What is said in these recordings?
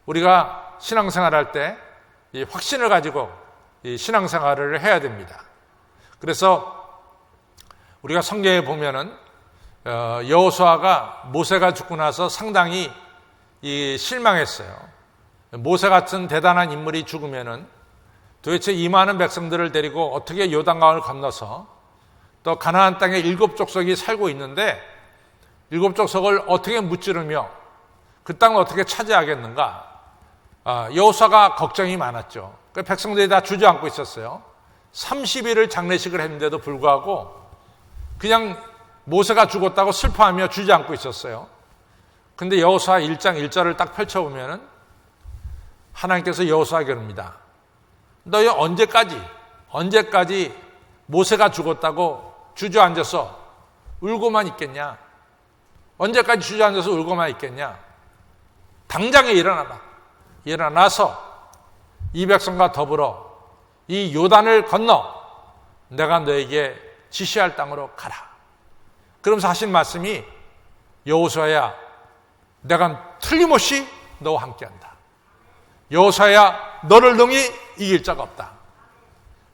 우리가 신앙생활할 때 이 확신을 가지고 이 신앙생활을 해야 됩니다. 그래서 우리가 성경에 보면은 여호수아가 모세가 죽고 나서 상당히 실망했어요. 모세 같은 대단한 인물이 죽으면은 도대체 이 많은 백성들을 데리고 어떻게 요단강을 건너서 또 가나안 땅에 7족속이 살고 있는데 7족속을 어떻게 무찌르며 그 땅을 어떻게 차지하겠는가? 여호수아가 걱정이 많았죠. 백성들이 다 주저앉고 있었어요. 30일을 장례식을 했는데도 불구하고 그냥 모세가 죽었다고 슬퍼하며 주저앉고 있었어요. 근데 여호수아 1장 1절을 딱 펼쳐보면은 하나님께서 여호수아에게 그럽니다. 너희 언제까지 모세가 죽었다고 주저앉아서 울고만 있겠냐? 언제까지 주저앉아서 울고만 있겠냐? 당장에 일어나라. 일어나서 이 백성과 더불어 이 요단을 건너 내가 너에게 지시할 땅으로 가라. 그러면서 하신 말씀이 여호수아야, 내가 틀림없이 너와 함께한다. 여호수아야, 너를 능히 이길 자가 없다.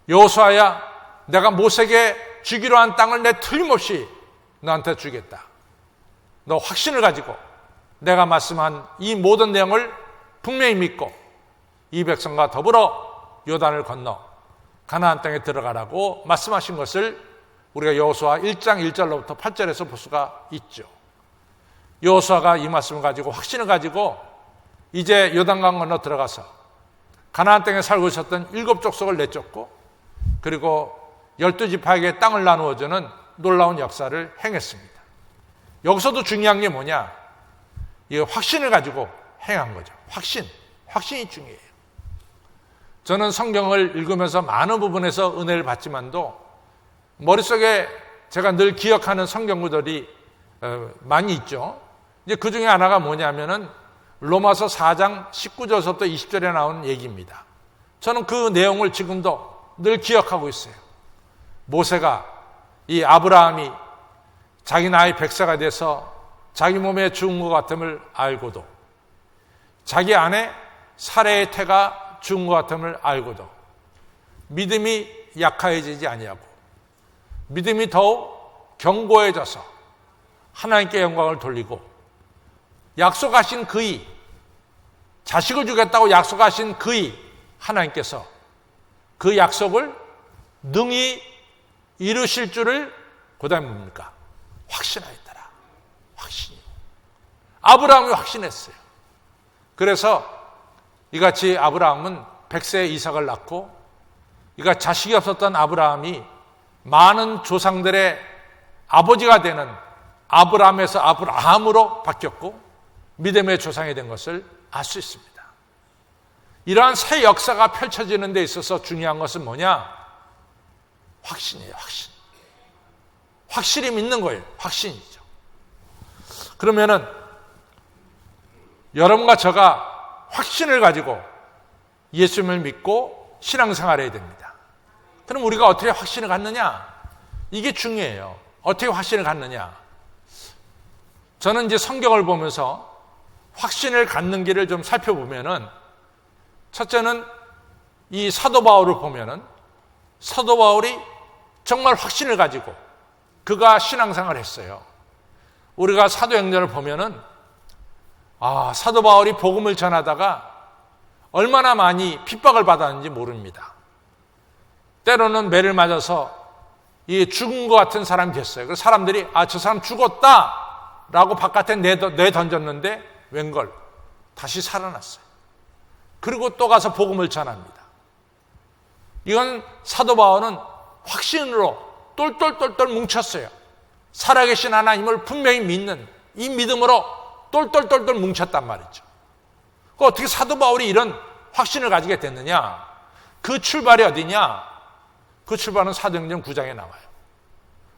여호수아야, 내가 모세에게 주기로 한 땅을 내 틀림없이 너한테 주겠다. 너 확신을 가지고 내가 말씀한 이 모든 내용을 분명히 믿고 이 백성과 더불어 요단을 건너 가나안 땅에 들어가라고 말씀하신 것을 우리가 여호수아 1장 1절로부터 8절에서 볼 수가 있죠. 여호수아가 이 말씀을 가지고 확신을 가지고 이제 요단강 건너 들어가서 가나안 땅에 살고 있었던 7족속을 내쫓고 그리고 12지파에게 땅을 나누어주는 놀라운 역사를 행했습니다. 여기서도 중요한 게 뭐냐? 이 확신을 가지고 행한 거죠. 확신이 중요해요. 저는 성경을 읽으면서 많은 부분에서 은혜를 받지만도 머릿속에 제가 늘 기억하는 성경구절이 많이 있죠. 이제 그 중에 하나가 뭐냐면은 로마서 4장 19절부터 20절에 나오는 얘기입니다. 저는 그 내용을 지금도 늘 기억하고 있어요. 모세가 이 아브라함이 자기 나이 100세가 돼서 자기 몸에 죽은 것 같음을 알고도 자기 아내 사레의 태가 죽은 것 같음을 알고도 믿음이 약해지지 아니하고 믿음이 더욱 견고해져서 하나님께 영광을 돌리고 약속하신 그이, 자식을 주겠다고 약속하신 그이 하나님께서 그 약속을 능히 이루실 줄을 그다음에 뭡니까? 확신하였더라. 확신이. 아브라함이 확신했어요. 그래서 이같이 아브라함은 100세에 이삭을 낳고 이가 자식이 없었던 아브라함이 많은 조상들의 아버지가 되는 아브라함에서 아브라함으로 바뀌었고 믿음의 조상이 된 것을 알 수 있습니다. 이러한 새 역사가 펼쳐지는 데 있어서 중요한 것은 뭐냐? 확신이에요. 확신. 확실히 믿는 거예요. 확신이죠. 그러면은 여러분과 저가 확신을 가지고 예수님을 믿고 신앙생활을 해야 됩니다. 그럼 우리가 어떻게 확신을 갖느냐? 이게 중요해요. 어떻게 확신을 갖느냐? 저는 이제 성경을 보면서 확신을 갖는 길을 좀 살펴보면은 첫째는 이 사도 바울을 보면은 사도 바울이 정말 확신을 가지고 그가 신앙생활을 했어요. 우리가 사도행전을 보면은 사도 바울이 복음을 전하다가 얼마나 많이 핍박을 받았는지 모릅니다. 때로는 매를 맞아서 죽은 것 같은 사람이 됐어요. 그래서 사람들이 저 사람 죽었다라고 바깥에 내던졌는데 웬걸 다시 살아났어요. 그리고 또 가서 복음을 전합니다. 이건 사도 바울은 확신으로 똘똘똘똘 뭉쳤어요. 살아계신 하나님을 분명히 믿는 이 믿음으로 똘똘똘똘 뭉쳤단 말이죠. 어떻게 사도 바울이 이런 확신을 가지게 됐느냐? 그 출발이 어디냐? 그 출발은 사도행전 9장에 나와요.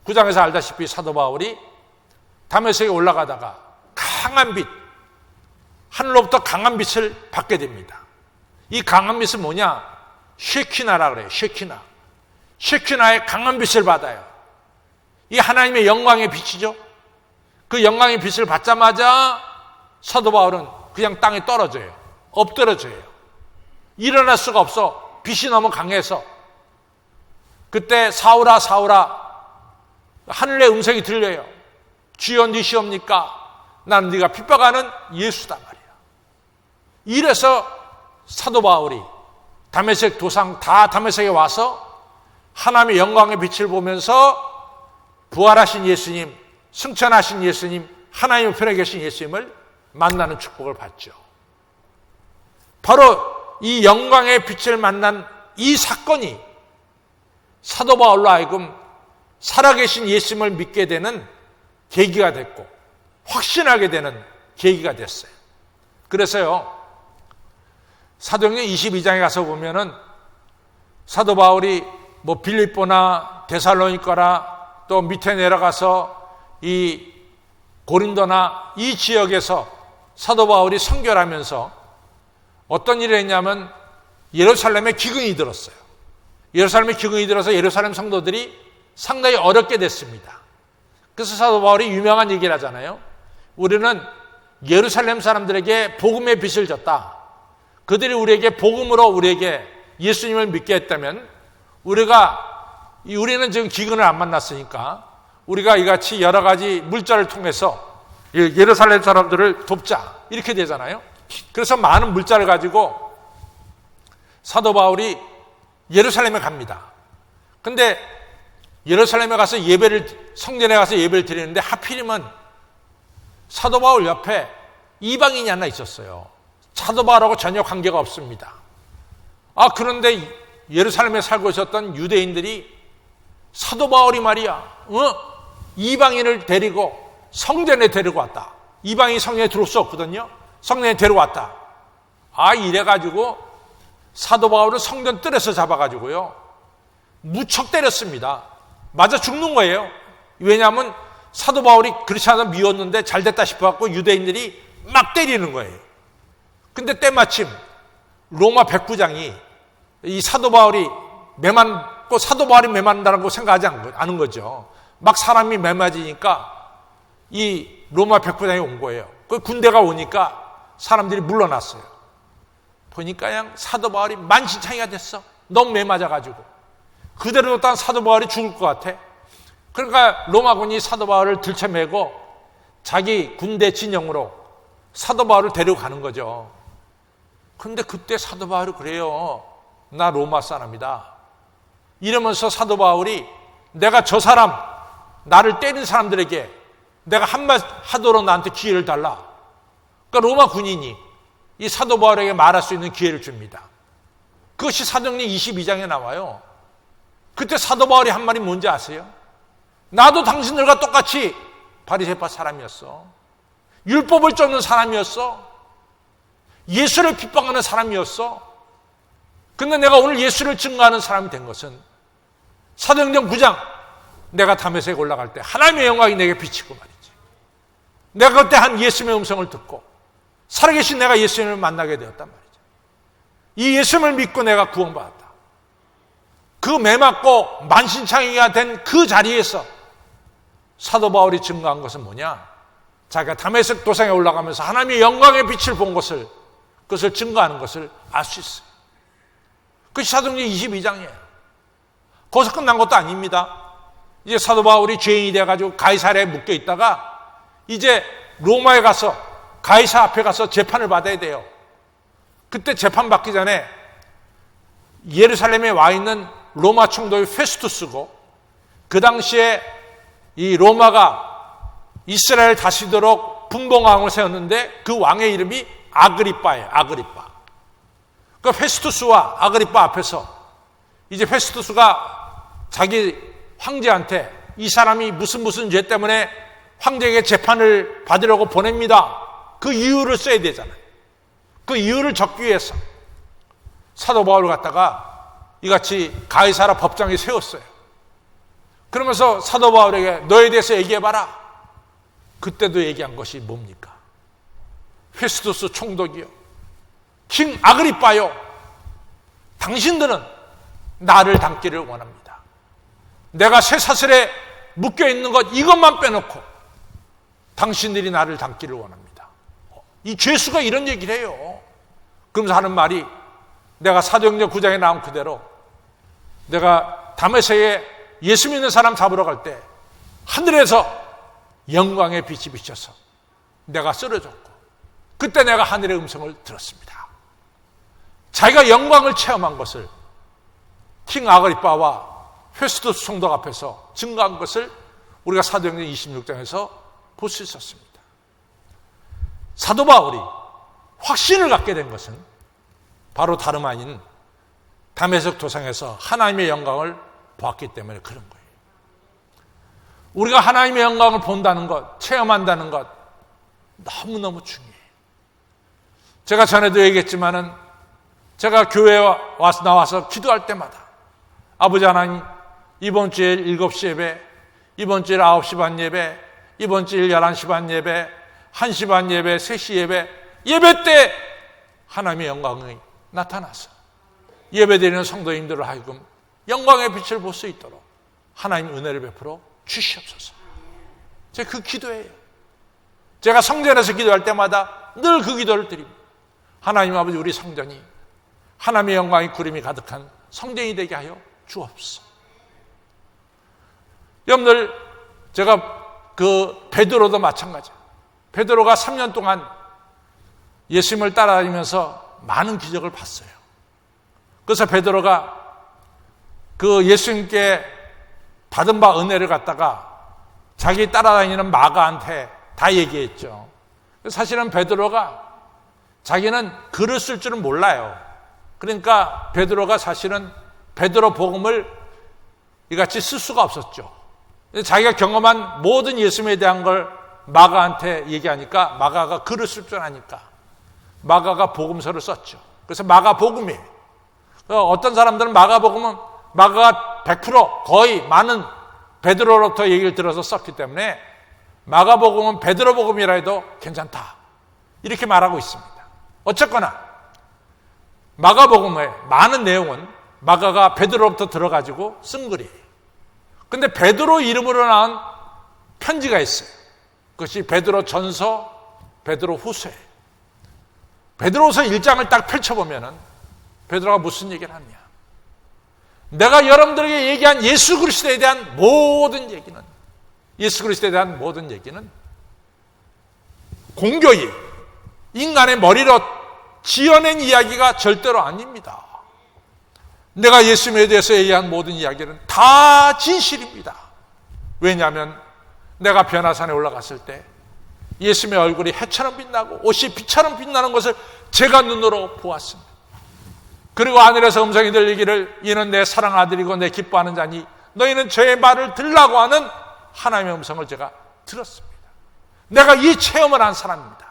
9장에서 알다시피 사도 바울이 다메섹에 올라가다가 강한 빛, 하늘로부터 강한 빛을 받게 됩니다. 이 강한 빛은 뭐냐? 쉐키나라 그래요. 쉐키나의 강한 빛을 받아요. 이 하나님의 영광의 빛이죠. 그 영광의 빛을 받자마자 사도 바울은 그냥 땅에 떨어져요. 엎드러져요. 일어날 수가 없어. 빛이 너무 강해서. 그때 사울아 사울아 하늘의 음성이 들려요. 주여 니시옵니까? 나는 네가 핍박하는 예수다 말이야. 이래서 사도 바울이 다메섹 도상 다 다메섹에 와서 하나님의 영광의 빛을 보면서 부활하신 예수님, 승천하신 예수님, 하나님 우편에 계신 예수님을 만나는 축복을 받죠. 바로 이 영광의 빛을 만난 이 사건이 사도 바울로 하여금 살아계신 예수님을 믿게 되는 계기가 됐고 확신하게 되는 계기가 됐어요. 그래서요, 사도행전 22장에 가서 보면은 사도 바울이 뭐 빌립보나 데살로니가나 또 밑에 내려가서 이 고린도나 이 지역에서 사도 바울이 선교를 하면서 어떤 일을 했냐면 예루살렘에 기근이 들었어요. 예루살렘에 기근이 들어서 예루살렘 성도들이 상당히 어렵게 됐습니다. 그래서 사도 바울이 유명한 얘기를 하잖아요. 우리는 예루살렘 사람들에게 복음의 빛을 줬다. 그들이 우리에게 복음으로 우리에게 예수님을 믿게 했다면 우리는 지금 기근을 안 만났으니까 우리가 이같이 여러 가지 물자를 통해서 예루살렘 사람들을 돕자 이렇게 되잖아요. 그래서 많은 물자를 가지고 사도 바울이 예루살렘에 갑니다. 근데 예루살렘에 가서 성전에 가서 예배를 드리는데 하필이면 사도 바울 옆에 이방인이 하나 있었어요. 사도 바울하고 전혀 관계가 없습니다. 그런데 예루살렘에 살고 있었던 유대인들이 사도 바울이 말이야, 이방인을 데리고 성전에 데리고 왔다. 이방인이 성전에 들어올 수 없거든요. 성전에 데려왔다. 이래가지고 사도 바울을 성전 뜰에서 잡아가지고요, 무척 때렸습니다. 맞아 죽는 거예요. 왜냐하면 사도 바울이 그렇지 않아 미웠는데 잘 됐다 싶어갖고 유대인들이 막 때리는 거예요. 근데 때마침 로마 백부장이 이 사도 바울이 매맞고 사도 바울이 매맞는다고 생각하지 않은 거죠. 막 사람이 매맞으니까 이 로마 백부장이 온 거예요. 그 군대가 오니까 사람들이 물러났어요. 보니까 그냥 사도 바울이 만신창이가 됐어. 너무 매맞아가지고. 그대로 뒀다가 사도 바울이 죽을 것 같아. 그러니까 로마군이 사도 바울을 들쳐매고 자기 군대 진영으로 사도 바울을 데리고 가는 거죠. 그런데 그때 사도 바울이 그래요. 나 로마 사람이다. 이러면서 사도 바울이 내가 저 사람, 나를 때린 사람들에게 내가 한말 하도록 나한테 기회를 달라. 그러니까 로마 군인이 이 사도 바울에게 말할 수 있는 기회를 줍니다. 그것이 사도행전 22장에 나와요. 그때 사도 바울이 한 말이 뭔지 아세요? 나도 당신들과 똑같이 바리새파 사람이었어. 율법을 쫓는 사람이었어. 예수를 핍박하는 사람이었어. 근데 내가 오늘 예수를 증거하는 사람이 된 것은 사도행전 9장 내가 다메섹에 올라갈 때 하나님의 영광이 내게 비치고 말이지. 내가 그때 한 예수님의 음성을 듣고 살아계신 내가 예수님을 만나게 되었단 말이죠. 이 예수님을 믿고 내가 구원받았다. 그 매맞고 만신창이가 된 그 자리에서 사도 바울이 증거한 것은 뭐냐? 자기가 다메섹 도상에 올라가면서 하나님의 영광의 빛을 본 것을, 그것을 증거하는 것을 알 수 있어요. 그것이 사도행전 22장이에요. 거기서 끝난 것도 아닙니다. 이제 사도 바울이 죄인이 돼가지고 가이사랴에 묶여 있다가 이제 로마에 가서 가이사 앞에 가서 재판을 받아야 돼요. 그때 재판 받기 전에 예루살렘에 와 있는 로마 총독이 페스투스고, 그 당시에 이 로마가 이스라엘 다스리도록 분봉왕을 세웠는데 그 왕의 이름이 아그리빠예요. 아그리빠. 그 페스투스와 아그리빠 앞에서 이제 페스투스가 자기 황제한테 이 사람이 무슨 죄 때문에 황제에게 재판을 받으려고 보냅니다. 그 이유를 써야 되잖아요. 그 이유를 적기 위해서 사도 바울을 갖다가 이같이 가이사라 법정에 세웠어요. 그러면서 사도 바울에게 너에 대해서 얘기해봐라. 그때도 얘기한 것이 뭡니까? 페스투스 총독이요, 킹 아그리빠요, 당신들은 나를 닮기를 원합니다. 내가 쇠사슬에 묶여있는 것 이것만 빼놓고 당신들이 나를 닮기를 원합니다. 이 죄수가 이런 얘기를 해요. 그러면서 하는 말이, 내가 사도행전 9장에 나온 그대로 내가 다메섹에 예수 믿는 사람 잡으러 갈 때 하늘에서 영광의 빛이 비쳐서 내가 쓰러졌고, 그때 내가 하늘의 음성을 들었습니다. 자기가 영광을 체험한 것을 킹 아그리빠와 페스투스 총독 앞에서 증거한 것을 우리가 사도행전 26장에서 볼 수 있었습니다. 사도 바울이 확신을 갖게 된 것은 바로 다름 아닌 다메섹 도상에서 하나님의 영광을 보았기 때문에 그런 거예요. 우리가 하나님의 영광을 본다는 것, 체험한다는 것 너무너무 중요해요. 제가 전에도 얘기했지만은 제가 교회에 나와서 기도할 때마다 아버지 하나님, 이번 주일 7시 예배, 이번 주일 9시 반 예배, 이번 주일 11시 반 예배, 1시 반 예배, 3시 예배 때 하나님의 영광이 나타나서 예배드리는 성도님들을 하여금 영광의 빛을 볼 수 있도록 하나님 은혜를 베풀어 주시옵소서. 제가 그 기도예요. 제가 성전에서 기도할 때마다 늘 그 기도를 드립니다. 하나님 아버지, 우리 성전이 하나님의 영광의 구름이 가득한 성전이 되게 하여 주옵소서. 여러분들, 제가 그 베드로도 마찬가지예요. 베드로가 3년 동안 예수님을 따라다니면서 많은 기적을 봤어요. 그래서 베드로가 그 예수님께 받은 바 은혜를 갖다가 자기 따라다니는 마가한테 다 얘기했죠. 사실은 베드로가 자기는 글을 쓸 줄은 몰라요. 그러니까 베드로가 사실은 베드로 복음을 이같이 쓸 수가 없었죠. 자기가 경험한 모든 예수님에 대한 걸 마가한테 얘기하니까 마가가 글을 쓸 줄 아니까 마가가 복음서를 썼죠. 그래서 마가복음이에요. 어떤 사람들은 마가복음은 마가가 100% 거의 많은 베드로로부터 얘기를 들어서 썼기 때문에 마가복음은 베드로복음이라 해도 괜찮다, 이렇게 말하고 있습니다. 어쨌거나 마가복음의 많은 내용은 마가가 베드로로부터 들어가지고 쓴 글이에요. 근데 베드로 이름으로 나온 편지가 있어요. 그것이 베드로 전서, 베드로 후서예요. 베드로서 1장을 딱 펼쳐보면은 베드로가 무슨 얘기를 하느냐. 내가 여러분들에게 얘기한 예수 그리스도에 대한 모든 얘기는, 예수 그리스도에 대한 모든 얘기는 공교히 인간의 머리로 지어낸 이야기가 절대로 아닙니다. 내가 예수님에 대해서 얘기한 모든 이야기는 다 진실입니다. 왜냐하면 내가 변화산에 올라갔을 때 예수님의 얼굴이 해처럼 빛나고 옷이 빛처럼 빛나는 것을 제가 눈으로 보았습니다. 그리고 하늘에서 음성이 들리기를, 이는 내 사랑 아들이고 내 기뻐하는 자니 너희는 저의 말을 들으라고 하는 하나님의 음성을 제가 들었습니다. 내가 이 체험을 한 사람입니다.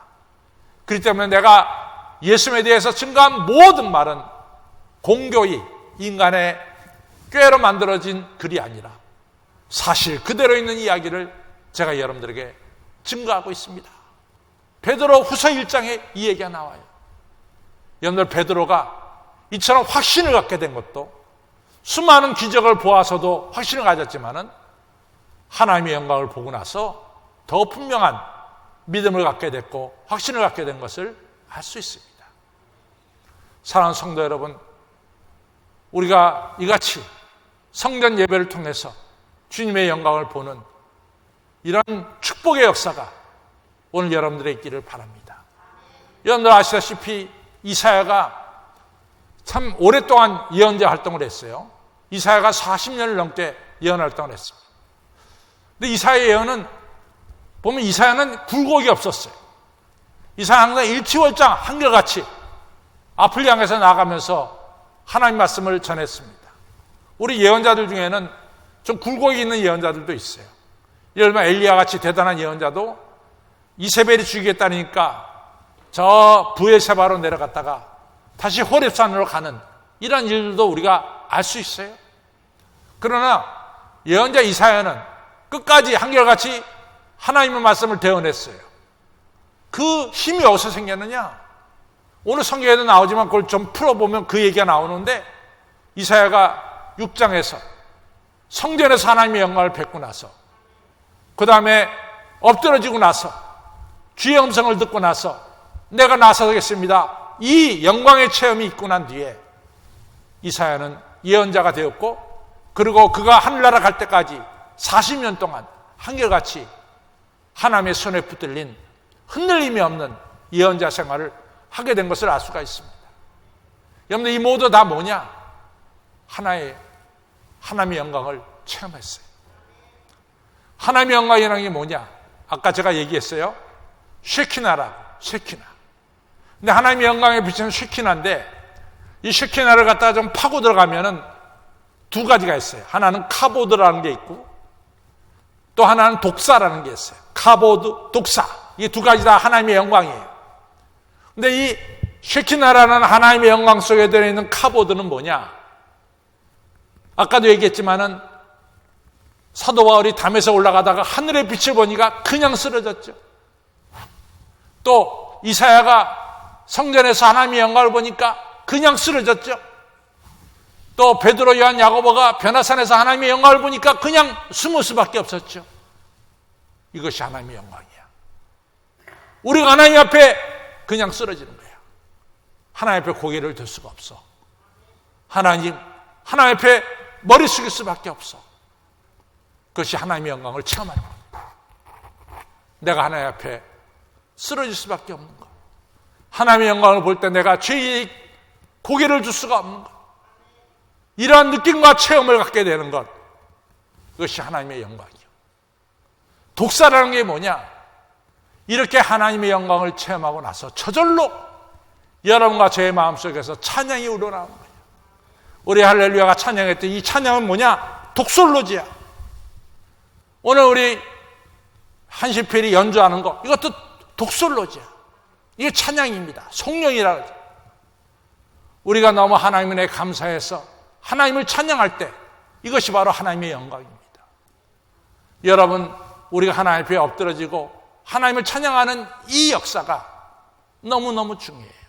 그렇기 때문에 내가 예수님에 대해서 증거한 모든 말은 공교히 인간의 꾀로 만들어진 글이 아니라 사실 그대로 있는 이야기를 제가 여러분들에게 증거하고 있습니다. 베드로 후서 1장에 이 얘기가 나와요. 여러분들, 베드로가 이처럼 확신을 갖게 된 것도 수많은 기적을 보아서도 확신을 가졌지만은 하나님의 영광을 보고 나서 더 분명한 믿음을 갖게 됐고 확신을 갖게 된 것을 알 수 있습니다. 사랑하는 성도 여러분, 우리가 이같이 성전 예배를 통해서 주님의 영광을 보는 이런 축복의 역사가 오늘 여러분들의 있기를 바랍니다. 여러분들 아시다시피 이사야가 참 오랫동안 예언자 활동을 했어요. 이사야가 40년을 넘게 예언 활동을 했습니다. 근데 이사야 예언은 보면 이사야는 굴곡이 없었어요. 이사야 항상 일치월장 한결같이 앞을 향해서 나가면서 하나님 말씀을 전했습니다. 우리 예언자들 중에는 좀 굴곡이 있는 예언자들도 있어요. 예를 들면 엘리야 같이 대단한 예언자도 이세벨이 죽이겠다니까 저 브에세바로 내려갔다가 다시 호렙산으로 가는 이런 일들도 우리가 알 수 있어요. 그러나 예언자 이사야는 끝까지 한결같이 하나님의 말씀을 대언했어요. 그 힘이 어디서 생겼느냐? 오늘 성경에도 나오지만 그걸 좀 풀어보면 그 얘기가 나오는데, 이사야가 6장에서 성전에서 하나님의 영광을 뵙고 나서 그 다음에 엎드러지고 나서 주의 음성을 듣고 나서 내가 나서겠습니다, 이 영광의 체험이 있고 난 뒤에 이사야는 예언자가 되었고, 그리고 그가 하늘나라 갈 때까지 40년 동안 한결같이 하나님의 손에 붙들린 흔들림이 없는 예언자 생활을 하게 된 것을 알 수가 있습니다. 여러분들, 이 모두 다 뭐냐? 하나님의 영광을 체험했어요. 하나님의 영광이라는 게 뭐냐? 아까 제가 얘기했어요. 쉐키나라고, 쉐키나. 근데 하나님의 영광에 비치는 쉐키나인데, 이 쉐키나를 갖다가 좀 파고 들어가면은 두 가지가 있어요. 하나는 카보드라는 게 있고, 또 하나는 독사라는 게 있어요. 카보드, 독사. 이 두 가지 다 하나님의 영광이에요. 근데 이 쉐키나라는 하나님의 영광 속에 들어있는 카보드는 뭐냐? 아까도 얘기했지만은 사도 바울이 담에서 올라가다가 하늘의 빛을 보니까 그냥 쓰러졌죠. 또 이사야가 성전에서 하나님의 영광을 보니까 그냥 쓰러졌죠. 또 베드로, 요한, 야고보가 변화산에서 하나님의 영광을 보니까 그냥 숨을 수밖에 없었죠. 이것이 하나님의 영광이야. 우리가 하나님 앞에 그냥 쓰러지는 거야. 하나님 앞에 고개를 들 수가 없어. 하나님 앞에 머리 숙일 수밖에 없어. 그것이 하나님의 영광을 체험하는 겁니다. 내가 하나님 앞에 쓰러질 수밖에 없는 것. 하나님의 영광을 볼 때 내가 죄의 고개를 줄 수가 없는 것. 이러한 느낌과 체험을 갖게 되는 것. 그것이 하나님의 영광이요. 독사라는 게 뭐냐? 이렇게 하나님의 영광을 체험하고 나서 저절로 여러분과 저의 마음속에서 찬양이 우러나오는 거예요. 우리 할렐루야가 찬양했던 이 찬양은 뭐냐? 독솔로지야. 오늘 우리 한시필이 연주하는 거, 이것도 독솔로지야. 이게 찬양입니다. 성령이라 그러죠. 우리가 너무 하나님 은혜에 감사해서 하나님을 찬양할 때 이것이 바로 하나님의 영광입니다. 여러분, 우리가 하나님 앞에 엎드러지고 하나님을 찬양하는 이 역사가 너무너무 중요해요.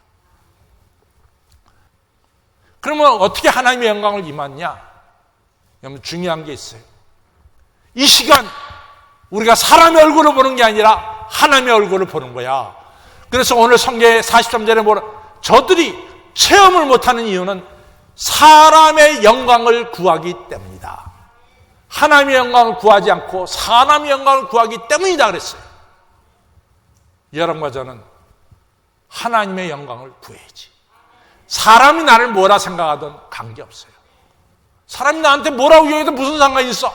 그러면 어떻게 하나님의 영광을 임하느냐? 여러분, 중요한 게 있어요. 이 시간 우리가 사람의 얼굴을 보는 게 아니라 하나님의 얼굴을 보는 거야. 그래서 오늘 성경의 43절에 뭐라, 저들이 체험을 못하는 이유는 사람의 영광을 구하기 때문이다. 하나님의 영광을 구하지 않고 사람의 영광을 구하기 때문이다 그랬어요. 여러분과 저는 하나님의 영광을 구해야지. 사람이 나를 뭐라 생각하든 관계없어요. 사람이 나한테 뭐라고 얘기해도 무슨 상관이 있어?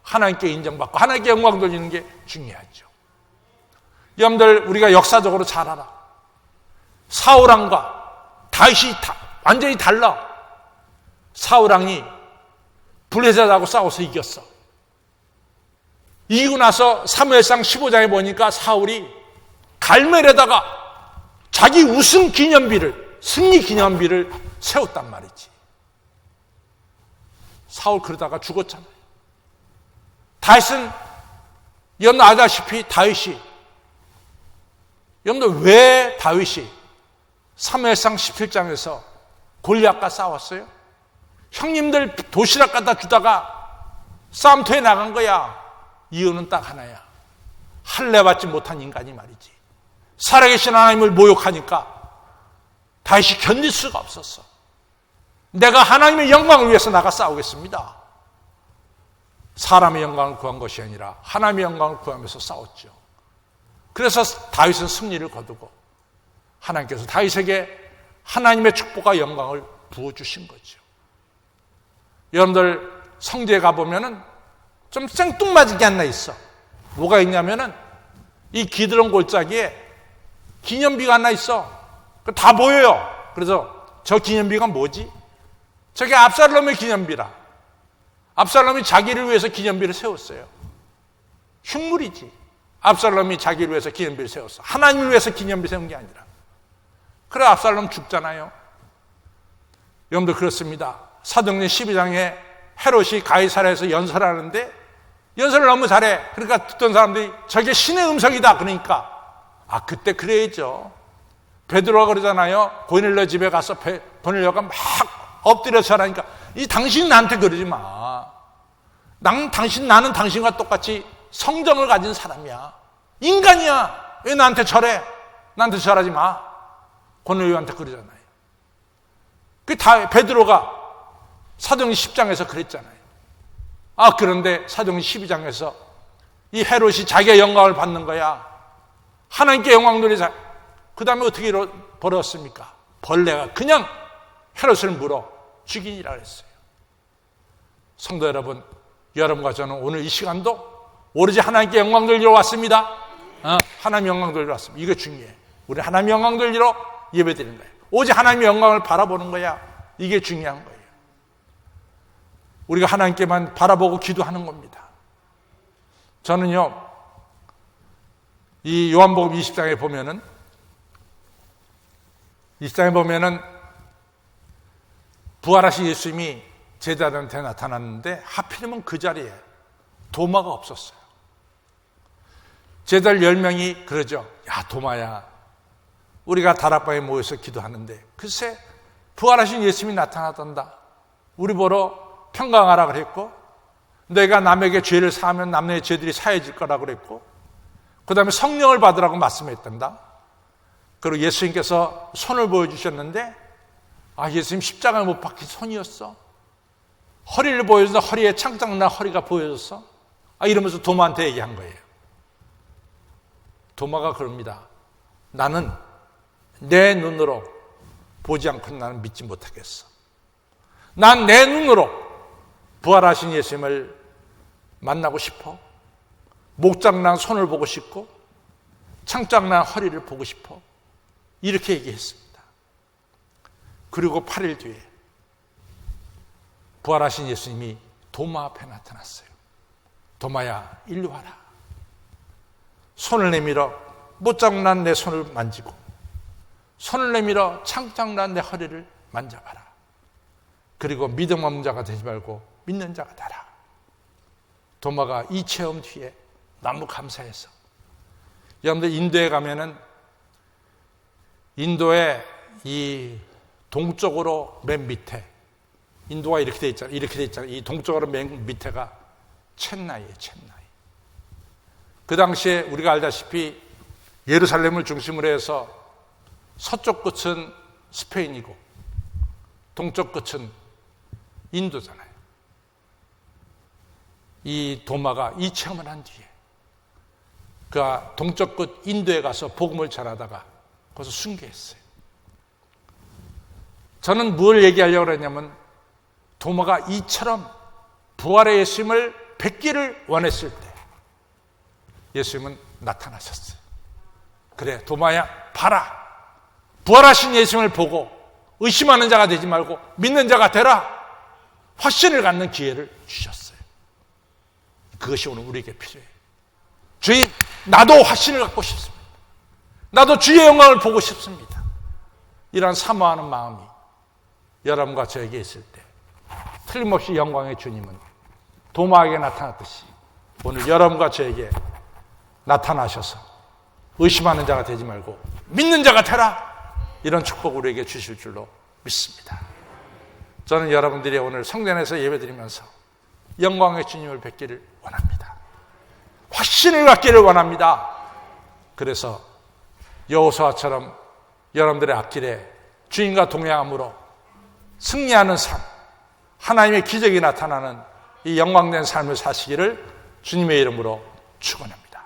하나님께 인정받고 하나님께 영광 돌리는 게 중요하죠. 여러분들, 우리가 역사적으로 잘 알아. 사울왕과 다윗이 완전히 달라. 사울왕이 블레셋하고 싸워서 이겼어. 이기고 나서 사무엘상 15장에 보니까 사울이 갈멜에다가 자기 우승 기념비를, 승리 기념비를 세웠단 말이지. 사울 그러다가 죽었잖아요. 다윗은 여러분 알다시피 여러분들 왜 다윗이 사무엘상 17장에서 골리앗과 싸웠어요? 형님들 도시락 갖다 주다가 싸움터에 나간 거야. 이유는 딱 하나야. 할례받지 못한 인간이 말이지. 살아계신 하나님을 모욕하니까 다윗이 견딜 수가 없었어. 내가 하나님의 영광을 위해서 나가 싸우겠습니다. 사람의 영광을 구한 것이 아니라 하나님의 영광을 구하면서 싸웠죠. 그래서 다윗은 승리를 거두고 하나님께서 다윗에게 하나님의 축복과 영광을 부어주신 거죠. 여러분들 성지에 가보면은 좀 생뚱맞은 게 하나 있어. 뭐가 있냐면은 이 기드론 골짜기에 기념비가 하나 있어. 다 보여요. 그래서 저 기념비가 뭐지? 저게 압살롬의 기념비라. 압살롬이 자기를 위해서 기념비를 세웠어요. 흉물이지. 압살롬이 자기를 위해서 기념비를 세웠어. 하나님을 위해서 기념비 세운 게 아니라. 그래, 압살롬 죽잖아요. 여러분들 그렇습니다. 사도행전 12장에 헤롯이 가이사랴에서 연설하는데 연설을 너무 잘해. 그러니까 듣던 사람들이 저게 신의 음성이다. 그러니까 그때 그래야죠. 베드로가 그러잖아요. 고넬료 집에 가서 고넬료가 막 엎드려 절하니까 당신 나한테 그러지 마. 나는 당신과 똑같이 성정을 가진 사람이야. 인간이야. 왜 나한테 절해? 나한테 절하지 마. 고넬료한테 그러잖아요. 그 다 베드로가 사도행전 10장에서 그랬잖아요. 그런데 사도행전 12장에서 이 헤롯이 자기가 영광을 받는 거야. 하나님께 영광 돌리자. 그 다음에 어떻게 벌었습니까? 벌레가 그냥 헤롯을 물어 죽이니라 그랬어요. 성도 여러분, 여러분과 저는 오늘 이 시간도 오로지 하나님께 영광 돌리러 왔습니다. 하나님 영광 돌리러 왔습니다. 이거 중요해. 우리 하나님 영광 돌리러 예배드리는 거예요. 오직 하나님의 영광을 바라보는 거야. 이게 중요한 거예요. 우리가 하나님께만 바라보고 기도하는 겁니다. 저는요, 이 요한복음 20장에 보면은 부활하신 예수님이 제자들한테 나타났는데 하필이면 그 자리에 도마가 없었어요. 제자들 10명이 그러죠. 야, 도마야, 우리가 다락방에 모여서 기도하는데 글쎄 부활하신 예수님이 나타나던다. 우리 보러 평강하라 그랬고, 내가 남에게 죄를 사하면 남의 죄들이 사해질 거라고 그랬고, 그 다음에 성령을 받으라고 말씀했단다. 그리고 예수님께서 손을 보여주셨는데 예수님 십자가에 못 박힌 손이었어. 허리를 보여줘서 허리에 창작난 허리가 보여졌어. 이러면서 도마한테 얘기한 거예요. 도마가 그럽니다. 나는 내 눈으로 보지 않고는 나는 믿지 못하겠어. 난 내 눈으로 부활하신 예수님을 만나고 싶어. 목장난 손을 보고 싶고 창작난 허리를 보고 싶어. 이렇게 얘기했습니다. 그리고 8일 뒤에 부활하신 예수님이 도마 앞에 나타났어요. 도마야, 일로 와라. 손을 내밀어 못장난 내 손을 만지고 손을 내밀어 창작난 내 허리를 만져봐라. 그리고 믿음 없는 자가 되지 말고 믿는 자가 되라. 도마가 이 체험 뒤에 너무 감사해서, 여러분들 인도에 가면은 인도의 이 동쪽으로 맨 밑에, 인도가 이렇게 돼 있잖아요. 이 동쪽으로 맨 밑에가 첸나이예요, 첸나이. 그 당시에 우리가 알다시피 예루살렘을 중심으로 해서 서쪽 끝은 스페인이고 동쪽 끝은 인도잖아요. 이 도마가 이 체험을 한 뒤에 그 동쪽 끝 인도에 가서 복음을 전하다가 거기서 순교했어요. 저는 뭘 얘기하려고 했냐면, 도마가 이처럼 부활의 예수님을 뵙기를 원했을 때 예수님은 나타나셨어요. 그래, 도마야, 봐라. 부활하신 예수님을 보고 의심하는 자가 되지 말고 믿는 자가 되라. 확신을 갖는 기회를 주셨어요. 그것이 오늘 우리에게 필요해요. 주님, 나도 확신을 갖고 싶습니다. 나도 주의 영광을 보고 싶습니다. 이런 사모하는 마음이 여러분과 저에게 있을 때 틀림없이 영광의 주님은 도마에게 나타났듯이 오늘 여러분과 저에게 나타나셔서 의심하는 자가 되지 말고 믿는 자가 되라. 이런 축복 우리에게 주실 줄로 믿습니다. 저는 여러분들이 오늘 성전에서 예배드리면서 영광의 주님을 뵙기를 원합니다. 확신을 갖기를 원합니다. 그래서 여호수아처럼 여러분들의 앞길에 주님과 동행함으로 승리하는 삶, 하나님의 기적이 나타나는 이 영광된 삶을 사시기를 주님의 이름으로 축원합니다.